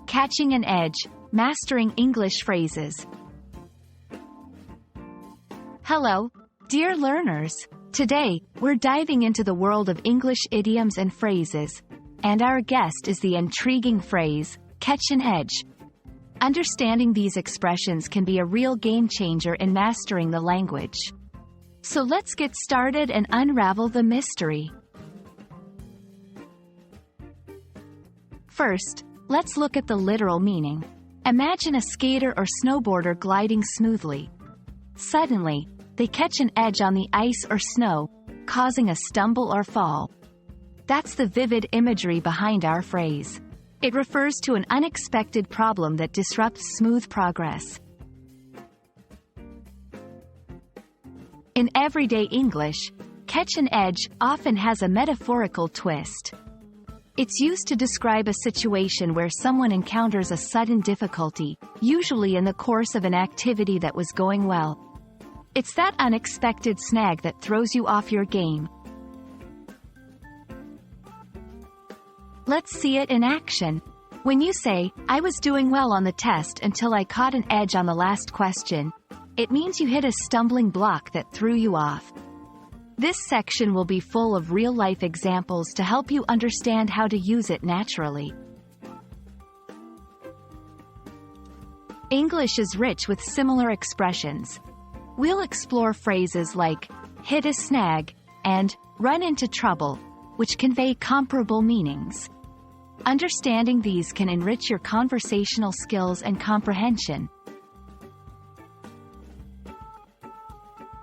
Catching an edge, mastering English phrases. Hello, dear learners. Today, we're diving into the world of English idioms and phrases, and our guest is the intriguing phrase, catch an edge. Understanding these expressions can be a real game changer in mastering the language. So let's get started and unravel the mystery. First, let's look at the literal meaning. Imagine a skater or snowboarder gliding smoothly. Suddenly, they catch an edge on the ice or snow, causing a stumble or fall. That's the vivid imagery behind our phrase. It refers to an unexpected problem that disrupts smooth progress. In everyday English, catch an edge often has a metaphorical twist. It's used to describe a situation where someone encounters a sudden difficulty, usually in the course of an activity that was going well. It's that unexpected snag that throws you off your game. Let's see it in action. When you say, "I was doing well on the test until I caught an edge on the last question," it means you hit a stumbling block that threw you off. This section will be full of real-life examples to help you understand how to use it naturally. English is rich with similar expressions. We'll explore phrases like, hit a snag, and run into trouble, which convey comparable meanings. Understanding these can enrich your conversational skills and comprehension.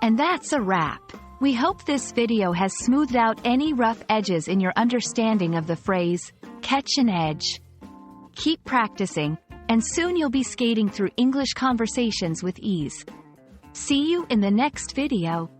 And that's a wrap. We hope this video has smoothed out any rough edges in your understanding of the phrase, catch an edge. Keep practicing, and soon you'll be skating through English conversations with ease. See you in the next video.